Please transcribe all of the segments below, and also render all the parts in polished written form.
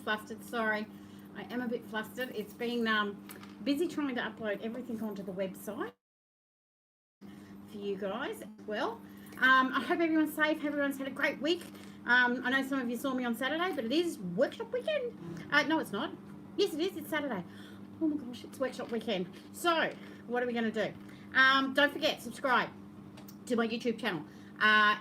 flustered. Sorry, I am a bit flustered. It's been busy trying to upload everything onto the website for you guys as well. I hope everyone's safe. Everyone's had a great week. I know some of you saw me on Saturday, but it is workshop weekend. No, it's not. Yes, it is. It's Saturday. Oh my gosh, it's workshop weekend. So, what are we going to do? Don't forget, subscribe to my YouTube channel.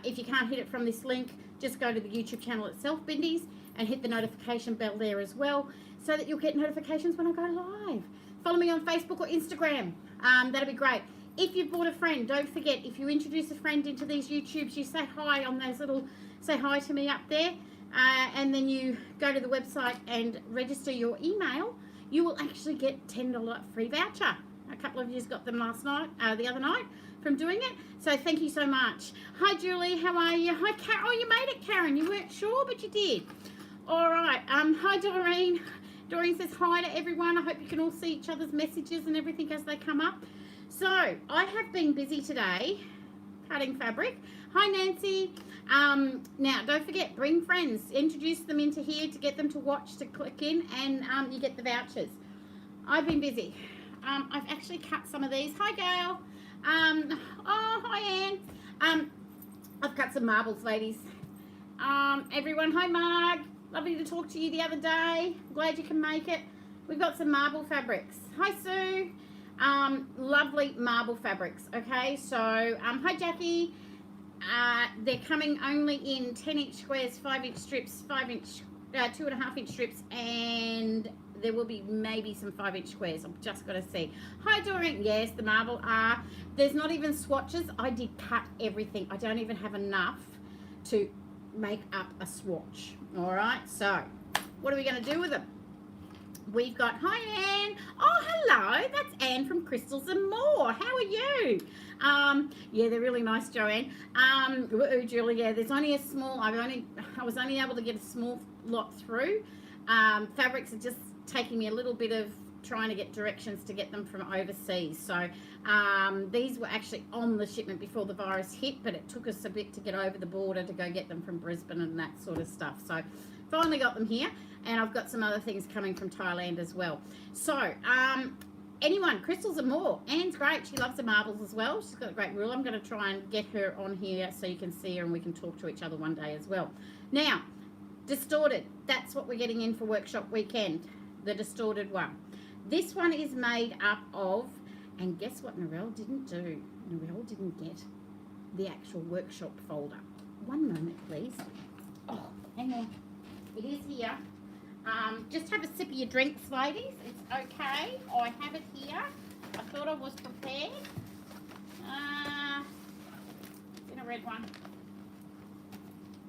If you can't hit it from this link, just go to the YouTube channel itself, Bindies, and hit the notification bell there as well, so that you'll get notifications when I go live. Follow me on Facebook or Instagram. That'd be great. If you've brought a friend, don't forget, if you introduce a friend into these YouTubes, you say hi on those little, say hi to me up there, and then you go to the website and register your email, you will actually get $10 free voucher. A couple of you got them last night, the other night, from doing it. So thank you so much. Hi, Julie. How are you? Hi, Karen. Oh, you made it, Karen. You weren't sure, but you did. All right. Hi, Doreen. Doreen says hi to everyone. I hope you can all see each other's messages and everything as they come up. So I have been busy today cutting fabric. Hi, Nancy. Now, don't forget, bring friends. Introduce them into here to get them to watch, to click in, and you get the vouchers. I've been busy. I've actually cut some of these. Hi, Gail. Oh, hi, Anne. I've cut some marbles, ladies. Everyone, hi, Marg. Lovely to talk to you the other day. Glad you can make it. We've got some marble fabrics. Hi, Sue. Lovely marble fabrics. Okay, so hi, Jackie. They're coming only in 10-inch squares, 5-inch strips, 5-inch, 2.5-inch strips, and there will be maybe some 5-inch squares. I'm just going to see. Hi, Doreen. Yes, the marble are. There's not even swatches. I did cut everything. I don't even have enough to make up a swatch. All right, so what are we going to do with them? We've got, hi, Anne. Oh, hello. That's Anne from Crystals and More. How are you? Yeah, they're really nice, Joanne. Julie, yeah, there's only a small, I was only able to get a small lot through. Fabrics are just taking me a little bit of trying to get directions to get them from overseas. So these were actually on the shipment before the virus hit, but it took us a bit to get over the border to go get them from Brisbane and that sort of stuff. So finally got them here, and I've got some other things coming from Thailand as well. So anyone, Crystals and More. Anne's great. She loves the marbles as well. She's got a great rule. I'm going to try and get her on here so you can see her and we can talk to each other one day as well. Now, distorted. That's what we're getting in for workshop weekend. The distorted one. This one is made up of, and guess what Narelle didn't do? Narelle didn't get the actual workshop folder. One moment, please. Oh, hang on. It is here. Just have a sip of your drinks, ladies. It's okay. I have it here. I thought I was prepared. It's in a red one.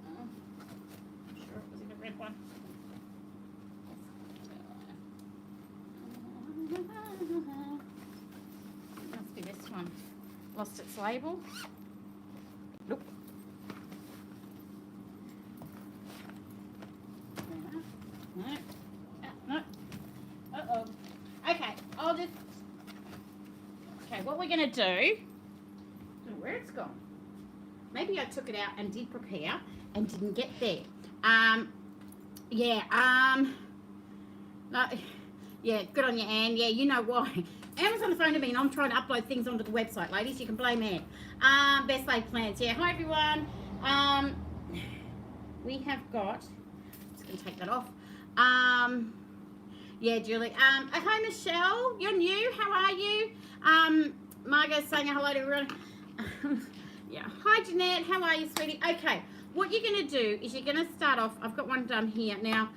I'm sure it was in a red one. It must be this one. Lost its label. Nope. No. Uh-oh. Okay, I'll just... Okay, what we're going to do... I don't know where it's gone. Maybe I took it out and did prepare and didn't get there. No, yeah, good on you, Anne. Yeah, you know why. Anne was on the phone to me and I'm trying to upload things onto the website, ladies. You can blame Anne. Best laid plans. Yeah, hi, everyone. We have got... I'm just going to take that off. Yeah, Julie. Hi, Michelle. You're new. How are you? Margot's saying hello to everyone. Yeah. Hi, Jeanette. How are you, sweetie? Okay. What you're going to do is you're going to start off. I've got one done here. Now,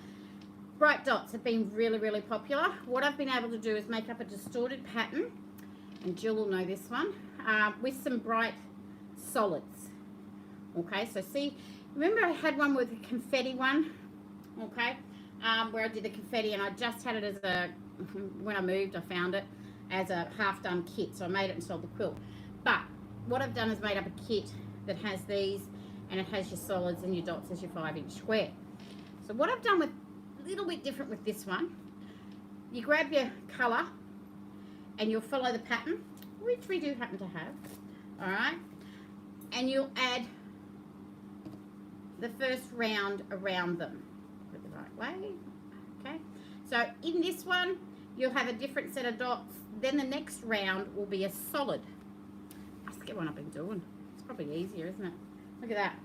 bright dots have been really, really popular. What I've been able to do is make up a distorted pattern, and Jill will know this one, with some bright solids. Okay, so see, remember I had one with a confetti one, okay, where I did the confetti, and I just had it as a, when I moved, I found it as a half-done kit, so I made it and sold the quilt. But what I've done is made up a kit that has these, and it has your solids and your dots as your 5-inch square. So what I've done with a little bit different with this one, you grab your colour and you'll follow the pattern, which we do happen to have, all right, and you'll add the first round around them. Put it the right way. Okay, so in this one, you'll have a different set of dots. Then the next round will be a solid. Let's get one I've been doing. It's probably easier, isn't it? Look at that.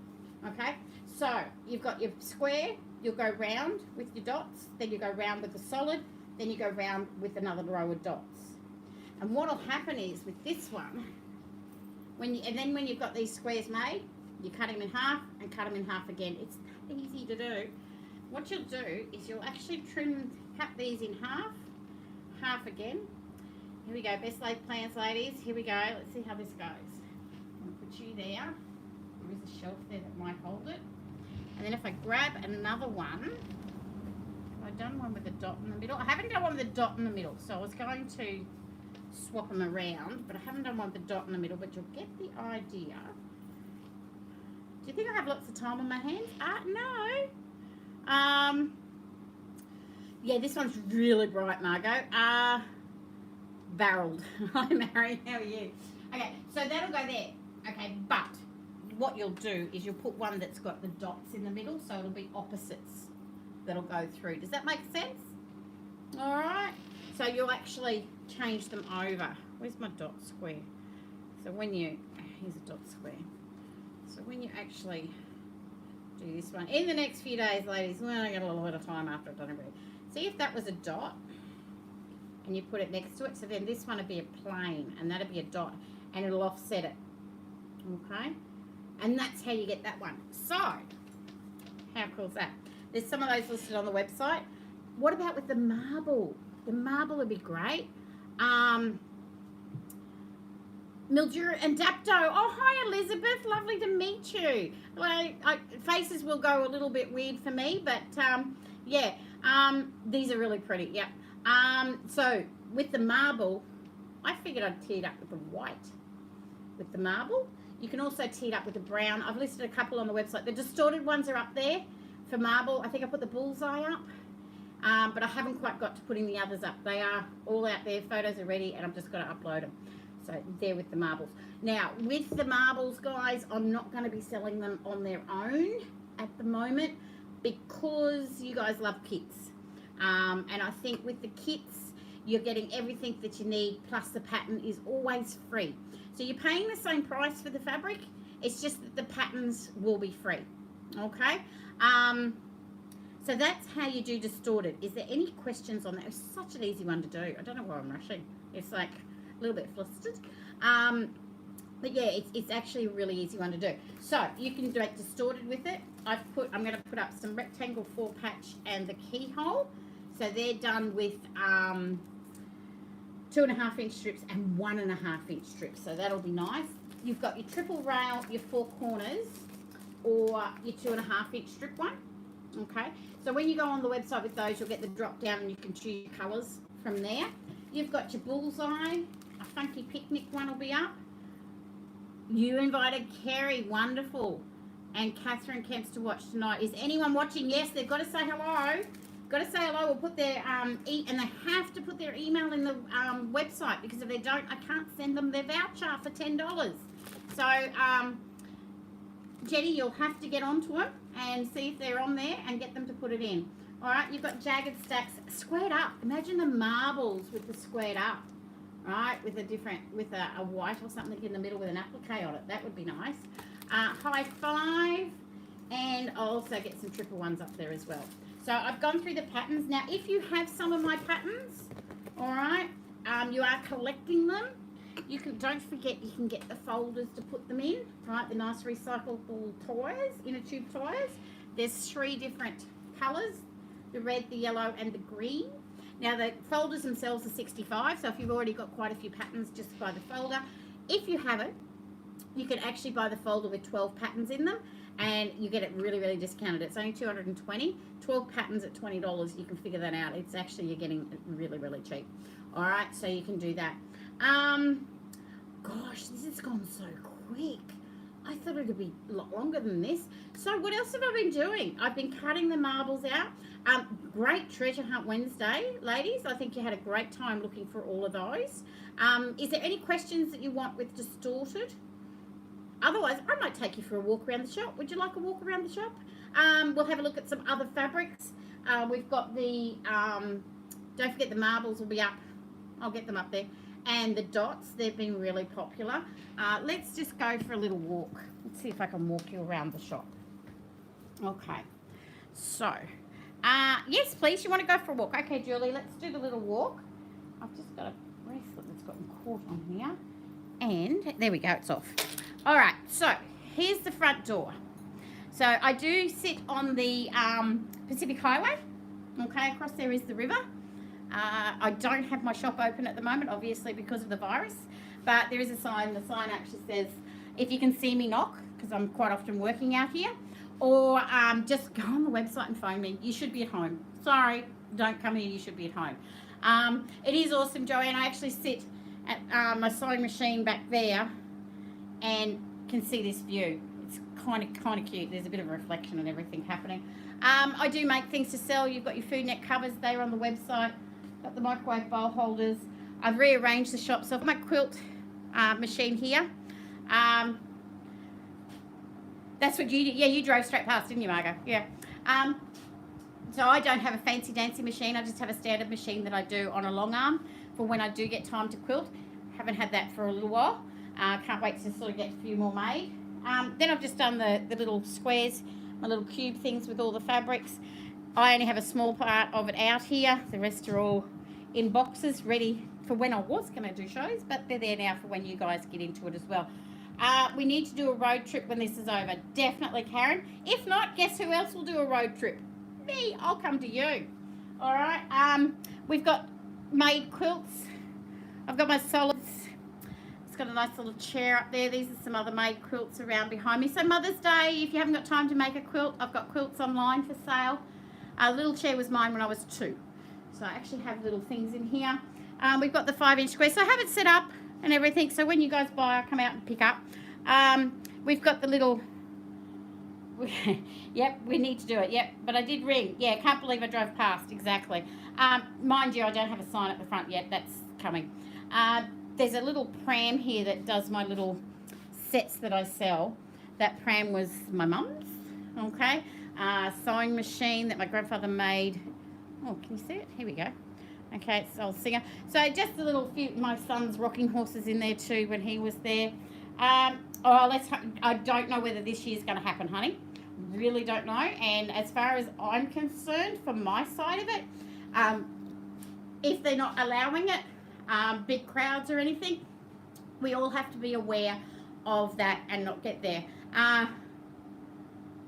Okay, so you've got your square, you'll go round with your dots, then you go round with the solid, then you go round with another row of dots. And what will happen is with this one, when you've got these squares made, you cut them in half and cut them in half again. It's that easy to do. What you'll do is you'll actually cut these in half again. Here we go, best laid plans, ladies. Here we go. Let's see how this goes. I'm going to put you there. There is a shelf there that might hold it. And then if I grab another one, I've done one with a dot in the middle. I haven't done one with a dot in the middle, so I was going to swap them around, but I haven't done one with a dot in the middle, but you'll get the idea. Do you think I have lots of time on my hands? No. Yeah, this one's really bright, Margot. Barreled. Hi, Mary. How are you? Okay, so that'll go there. Okay, but what you'll do is you'll put one that's got the dots in the middle, so it'll be opposites that'll go through. Does that make sense? All right. So you'll actually change them over. Where's my dot square? So when you, here's a dot square. So when you actually do this one, in the next few days, ladies, well, I got a little bit of time after I've done everything. See if that was a dot, and you put it next to it. So then this one would be a plane, and that'd be a dot, and it'll offset it. Okay? And that's how you get that one. So, how cool is that? There's some of those listed on the website. What about with the marble? The marble would be great. Mildura and Dapto. Oh, hi, Elizabeth. Lovely to meet you. Like, faces will go a little bit weird for me, but yeah, these are really pretty. Yep. So with the marble, I figured I'd tee it up with the white. With the marble, you can also tee it up with the brown. I've listed a couple on the website. The distorted ones are up there for marble. I think I put the bullseye up. But I haven't quite got to putting the others up. They are all out there. Photos are ready, and I've just got to upload them. So there with the marbles. Now, with the marbles, guys, I'm not going to be selling them on their own at the moment because you guys love kits. And I think with the kits, you're getting everything that you need, plus the pattern is always free. So you're paying the same price for the fabric. It's just that the patterns will be free. Okay? So that's how you do distorted. Is there any questions on that? It's such an easy one to do. I don't know why I'm rushing. It's like a little bit flustered. But yeah, it's actually a really easy one to do. So you can do it distorted with it. I'm going to put up some rectangle 4-patch and the keyhole. So they're done with 2.5-inch strips and 1.5-inch strips. So that'll be nice. You've got your triple rail, your 4 corners, or your 2.5-inch strip one. Okay, so when you go on the website with those, you'll get the drop down and you can choose colours from there. You've got your bullseye, a funky picnic one will be up. You invited Kerry, wonderful, and Catherine Kemps to watch tonight. Is anyone watching? Yes, they've got to say hello. Got to say hello. We'll put their and they have to put their email in the website, because if they don't, I can't send them their voucher for $10. So Jenny, you'll have to get onto them and see if they're on there and get them to put it in. All right, you've got jagged stacks squared up. Imagine the marbles with the squared up, right? With a white or something in the middle with an applique on it. That would be nice. High 5, and I'll also get some triple ones up there as well. So I've gone through the patterns. Now, if you have some of my patterns, all right, you are collecting them. Don't forget you can get the folders to put them in, right? The nice recyclable tires, inner tube tires. There's 3 different colours, the red, the yellow, and the green. Now the folders themselves are $65, so if you've already got quite a few patterns, just buy the folder. If you haven't, you can actually buy the folder with 12 patterns in them, and you get it really, really discounted. It's only $220, 12 patterns at $20. You can figure that out. It's actually, you're getting it really, really cheap. All right, so you can do that. Gosh, this has gone so quick. I thought it would be a lot longer than this. So what else have I been doing? I've been cutting the marbles out. Great Treasure Hunt Wednesday, ladies. I think you had a great time looking for all of those. Is there any questions that you want with distorted? Otherwise, I might take you for a walk around the shop. Would you like a walk around the shop? We'll have a look at some other fabrics. We've got the, don't forget the marbles will be up. I'll get them up there. And the dots, they've been really popular. Let's just go for a little walk. Let's see if I can walk you around the shop. Okay. So, yes, please. You want to go for a walk? Okay, Julie, let's do the little walk. I've just got a bracelet that's gotten caught on here. And there we go, it's off. All right, so here's the front door. So I do sit on the Pacific Highway. Okay, across there is the river. I don't have my shop open at the moment, obviously, because of the virus. But there is a sign. The sign actually says, if you can see me, knock, because I'm quite often working out here. Or just go on the website and phone me. You should be at home. Sorry, don't come here. You should be at home. It is awesome, Joanne. I actually sit at my sewing machine back there and can see this view. It's kind of cute. There's a bit of a reflection and everything happening. I do make things to sell. You've got your food net covers. They're on the website. Got the microwave bowl holders. I've rearranged the shop. So I've got my quilt machine here. That's what you did. Yeah, you drove straight past, didn't you, Margot? Yeah. So I don't have a fancy dancy machine. I just have a standard machine that I do on a long arm for when I do get time to quilt. Haven't had that for a little while. Can't wait to sort of get a few more made. Then I've just done the little squares, my little cube things with all the fabrics. I only have a small part of it out here. The rest are all in boxes ready for when I was going to do shows, but they're there now for when you guys get into it as well. We need to do a road trip when this is over. Definitely, Karen. If not, guess who else will do a road trip? Me. I'll come to you. All right. We've got made quilts. I've got my solids. It's got a nice little chair up there. These are some other made quilts around behind me. So Mother's Day, if you haven't got time to make a quilt, I've got quilts online for sale. A little chair was mine when I was 2. So I actually have little things in here. We've got the 5-inch square. So I have it set up and everything. So when you guys buy, I'll come out and pick up. We've got the little... Yep, we need to do it. Yep, but I did ring. Yeah, can't believe I drove past. Exactly. Mind you, I don't have a sign at the front yet. That's coming. There's a little pram here that does my little sets that I sell. That pram was my mum's. Okay. Sewing machine that my grandfather made. Oh, can you see it? Here we go. Okay, it's old Singer. So just a little few, my son's rocking horses in there too when he was there. I don't know whether this year's going to happen, honey. Really don't know. And as far as I'm concerned, from my side of it, if they're not allowing it, big crowds or anything, we all have to be aware of that and not get there.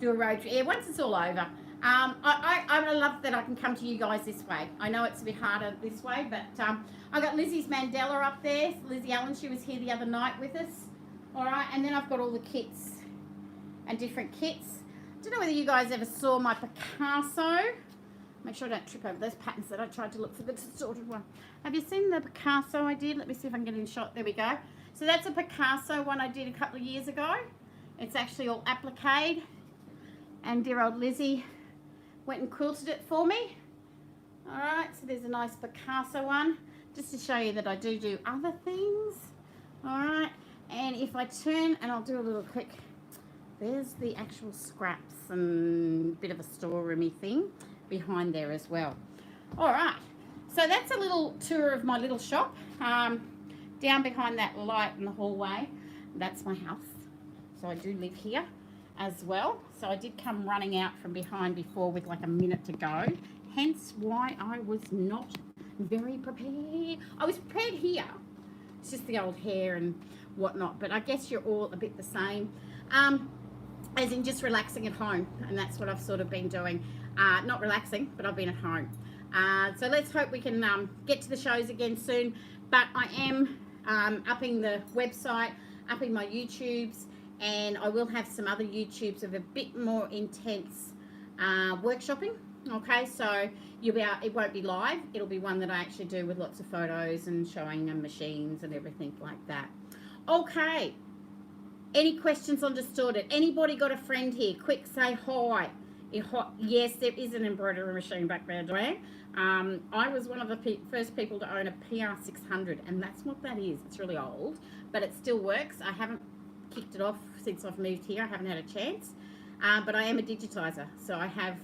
Do a road trip. Yeah, once it's all over. I love that I can come to you guys this way. I know it's a bit harder this way, but I got Lizzie's Mandela up there. Lizzie Allen, she was here the other night with us. All right, and then I've got all the kits and different kits. I don't know whether you guys ever saw my Picasso. Make sure I don't trip over those patterns that I tried to look for the distorted one. Have you seen the Picasso I did? Let me see if I can get in shot. There we go. So that's a Picasso one I did a couple of years ago. It's actually all appliqued. And dear old Lizzie went and quilted it for me. All right, so there's a nice Picasso one. Just to show you that I do other things. All right, and if I turn, and I'll do a little quick, there's the actual scraps and a bit of a storeroomy thing behind there as well. All right, so that's a little tour of my little shop. Down behind that light in the hallway, that's my house. So I do live here as well. So I did come running out from behind before with like a minute to go. Hence why I was not very prepared. I was prepared here. It's just the old hair and whatnot. But I guess you're all a bit the same. As in just relaxing at home. And that's what I've sort of been doing. Not relaxing, but I've been at home. So let's hope we can get to the shows again soon. But I am upping the website, upping my YouTubes. And I will have some other YouTubes of a bit more intense workshopping. Okay, so you'll be it won't be live. It'll be one that I actually do with lots of photos and showing them machines and everything like that. Okay. Any questions on Distorted? Anybody got a friend here? Quick, say hi. Yes, there is an embroidery machine back there, Joanne. I was one of the first people to own a PR600, and that's what that is. It's really old, but it still works. I haven't kicked it off since I've moved here. I haven't had a chance, but I am a digitizer, so I have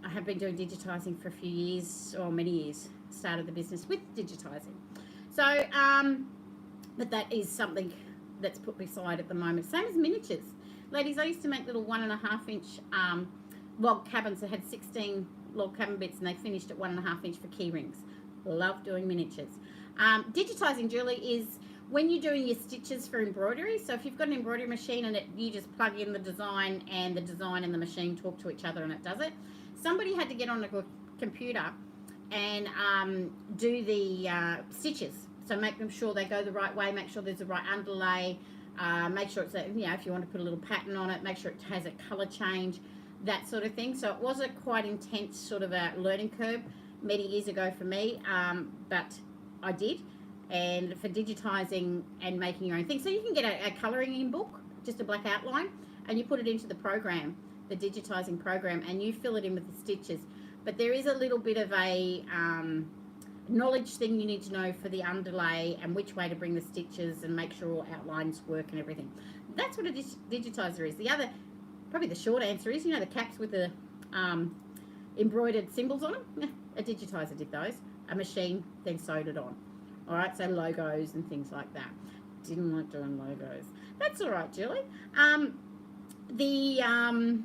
I have been doing digitising for a few years, or many years. Started the business with digitising. So, but that is something that's put beside at the moment. Same as miniatures. Ladies, I used to make little 1.5 inch log cabins that had 16 log cabin bits, and they finished at 1.5 inch for key rings. Love doing miniatures. Digitising, Julie, is when you're doing your stitches for embroidery. So if you've got an embroidery machine and you just plug in the design and the machine talk to each other and it does it. Somebody had to get on a computer and do the stitches. So make them sure they go the right way, make sure there's the right underlay, make sure it's, if you want to put a little pattern on it, make sure it has a colour change, that sort of thing. So it was a quite intense sort of a learning curve many years ago for me, but I did. And for digitising and making your own thing. So you can get a colouring in book, just a black outline, and you put it into the program, the digitising program, and you fill it in with the stitches. But there is a little bit of a knowledge thing you need to know for the underlay and which way to bring the stitches and make sure all outlines work and everything. That's what a digitiser is. The other, probably the short answer is, the caps with the embroidered symbols on them. A digitiser did those. A machine then sewed it on. All right, so logos and things like that. Didn't like doing logos. That's all right, Julie. The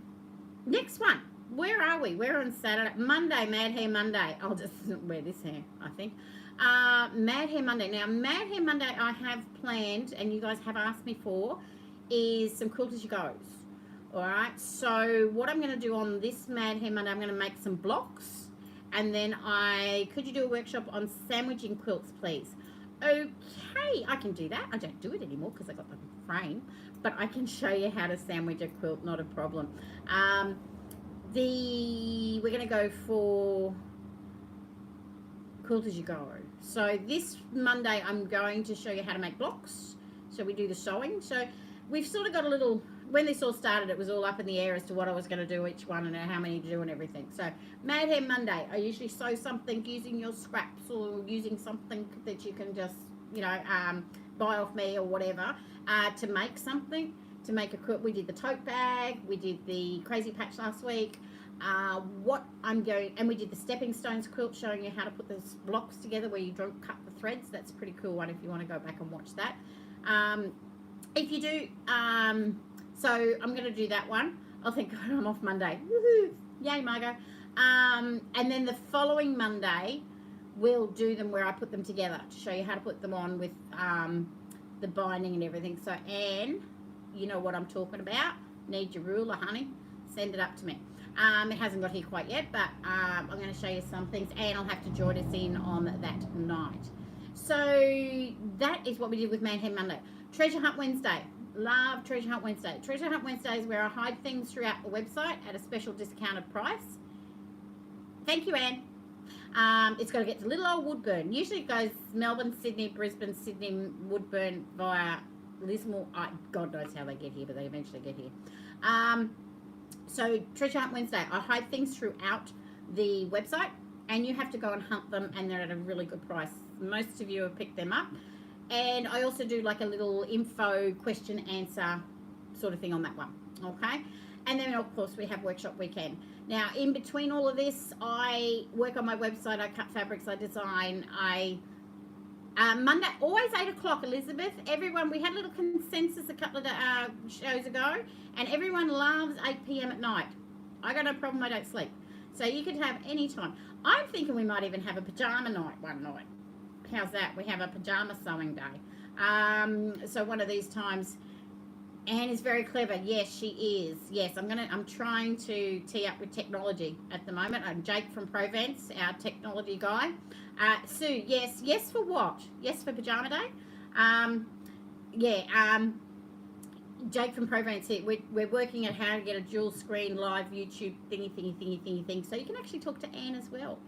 next one. Where are we? We're on Saturday. Monday, Mad Hair Monday. I'll just wear this hair, I think. Mad Hair Monday. Now, Mad Hair Monday I have planned, and you guys have asked me for, is some Quilt As You Goes. All right, so what I'm going to do on this Mad Hair Monday, I'm going to make some blocks. And then could you do a workshop on sandwiching quilts, please? Okay, I can do that. I don't do it anymore because I got the frame, but I can show you how to sandwich a quilt, not a problem. We're going to go for Quilt As You Go. So this Monday, I'm going to show you how to make blocks. So we do the sewing. So we've sort of got a little, when this all started, it was all up in the air as to what I was going to do each one and how many to do and everything. So Mad Hair Monday, I usually sew something using your scraps or using something that you can just, buy off me or whatever, to make something, to make a quilt. We did the tote bag, we did the crazy patch last week. And we did the stepping stones quilt, showing you how to put those blocks together where you don't cut the threads. That's a pretty cool one if you want to go back and watch that. If you do, so I'm going to do that one. Oh, thank God, I'm off Monday. Woohoo! Yay, Margot. And then the following Monday, we'll do them where I put them together to show you how to put them on with the binding and everything. So, Anne, you know what I'm talking about. Need your ruler, honey. Send it up to me. It hasn't got here quite yet, but I'm going to show you some things, and I'll have to join us in on that night. So that is what we did with Mad Hair Monday. Treasure Hunt Wednesday. Love Treasure Hunt Wednesday. Treasure Hunt Wednesday is where I hide things throughout the website at a special discounted price. Thank you, Anne. It's got to get to little old Woodburn. Usually it goes Melbourne, Sydney, Brisbane, Sydney, Woodburn via Lismore. God knows how they get here, but they eventually get here. So Treasure Hunt Wednesday, I hide things throughout the website, and you have to go and hunt them, and they're at a really good price. Most of you have picked them up. And I also do like a little info question answer sort of thing on that one, okay? And then, of course, we have Workshop Weekend. Now, in between all of this, I work on my website, I cut fabrics, I design, Monday, always 8 o'clock, Elizabeth. Everyone, we had a little consensus a couple of shows ago, and everyone loves 8 p.m. at night. I got no problem, I don't sleep. So you could have any time. I'm thinking we might even have a pajama night one night. How's that? We have a pajama sewing day. So one of these times, Anne is very clever. Yes, she is. Yes, I'm trying to tee up with technology at the moment. I'm Jake from Provence, our technology guy. Sue, yes for what? Yes for pajama day. Jake from Provence here. We're working at how to get a dual screen live YouTube thingy. So you can actually talk to Anne as well.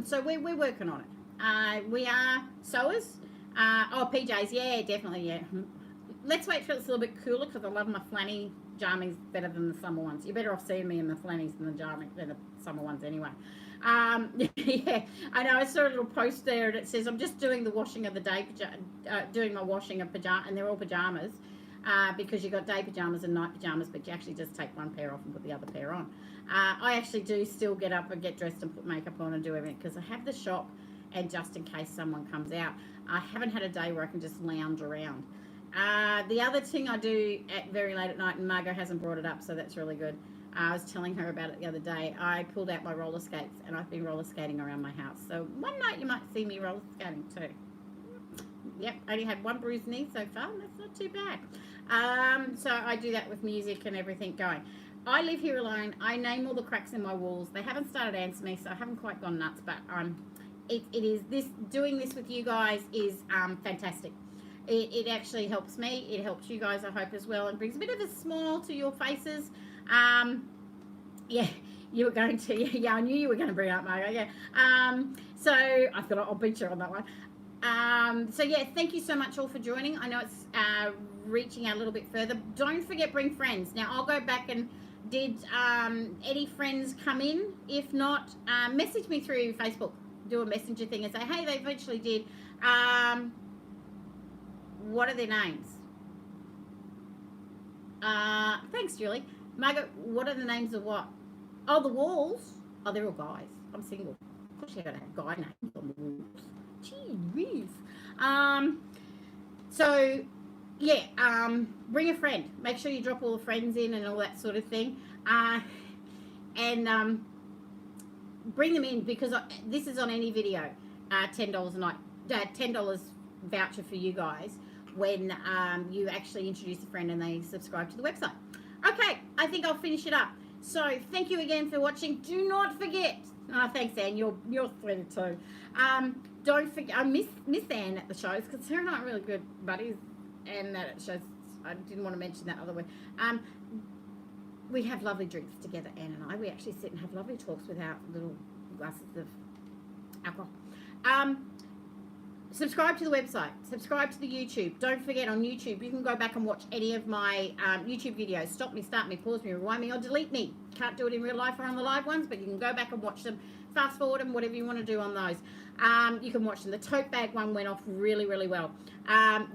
So we're working on it. We are sewers. PJs, yeah, definitely, yeah. Let's wait till it's a little bit cooler because I love my flanny jammies better than the summer ones. You're better off seeing me in the flannies than the summer ones anyway. Yeah, I know. I saw a little post there and it says, I'm just doing the washing of the day, doing my washing of pajamas, and they're all pajamas. because you've got day pajamas and night pajamas, but you actually just take one pair off and put the other pair on. I actually do still get up and get dressed and put makeup on and do everything because I have the shop, and just in case someone comes out. I haven't had a day where I can just lounge around. The other thing I do at very late at night, and Margot hasn't brought it up, so that's really good. I was telling her about it the other day. I pulled out my roller skates, and I've been roller skating around my house. So one night you might see me roller skating too. Yep, I only had one bruised knee so far, and that's not too bad. So I do that with music and everything going. I live here alone. I name all the cracks in my walls. They haven't started answering me, so I haven't quite gone nuts, but it is this, doing this with you guys is fantastic. It actually helps me. It helps you guys, I hope, as well, and brings a bit of a smile to your faces. Yeah, you were going to, yeah, I knew you were going to bring it up, Margo, yeah. So I thought I'll beat you on that one. So yeah, thank you so much all for joining. I know it's reaching out a little bit further. Don't forget, bring friends. Now I'll go back and did any friends come in? If not, message me through Facebook. Do a messenger thing and say, hey, they eventually did. What are their names? Thanks, Julie. Margaret, what are the names of what? Oh, the walls. Oh, they're all guys. I'm single. Of course, you gotta have guy names on the walls. Gee whiz. So yeah, bring a friend. Make sure you drop all the friends in and all that sort of thing. And bring them in, because this is on any video. $10 a night. $10 voucher for you guys when you actually introduce a friend and they subscribe to the website. Okay, I think I'll finish it up. So thank you again for watching. Do not forget. Oh, thanks, Anne. You're sweet too. Don't forget. I miss Anne at the shows because her and I are really good buddies, and that at shows. I didn't want to mention that other way. We have lovely drinks together, Anne and I. We actually sit and have lovely talks with our little glasses of alcohol. Subscribe to the website. Subscribe to the YouTube. Don't forget, on YouTube, you can go back and watch any of my YouTube videos. Stop me, start me, pause me, rewind me, or delete me. Can't do it in real life or on the live ones, but you can go back and watch them. Fast forward them, whatever you want to do on those. You can watch them. The tote bag one went off really, really well.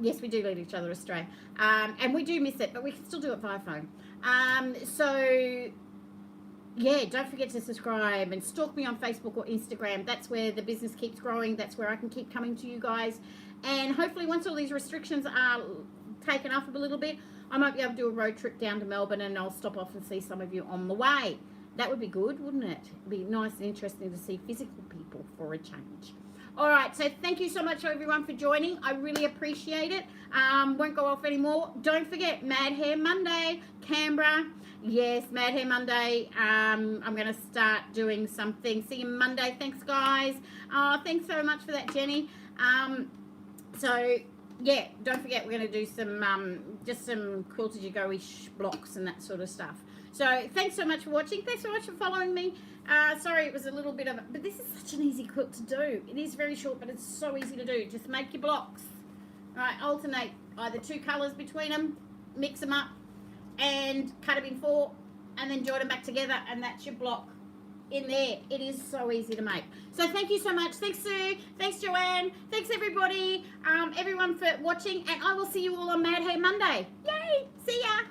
Yes, we do lead each other astray. And we do miss it, but we can still do it via phone. So yeah, don't forget to subscribe and stalk me on Facebook or Instagram. That's where the business keeps growing. That's where I can keep coming to you guys. And hopefully once all these restrictions are taken off a little bit, I might be able to do a road trip down to Melbourne, and I'll stop off and see some of you on the way. That would be good, wouldn't it? It'd be nice and interesting to see physical people for a change. All right, so thank you so much, everyone, for joining. I really appreciate it. Won't go off anymore. Don't forget, Mad Hair Monday, Canberra. Yes, Mad Hair Monday. I'm going to start doing something. See you Monday. Thanks, guys. Thanks so much for that, Jenny. So, yeah, don't forget, we're going to do some, just some quilted-to-go-ish blocks and that sort of stuff. So, thanks so much for watching. Thanks so much for following me. Sorry, it was a little bit of but this is such an easy quilt to do. It is very short, but it's so easy to do. Just make your blocks. All right, alternate either two colours between them, mix them up, and cut them in 4, and then join them back together, and that's your block in there. It is so easy to make. So thank you so much. Thanks, Sue. Thanks, Joanne. Thanks, everybody, everyone for watching, and I will see you all on Mad Hair Monday. Yay! See ya!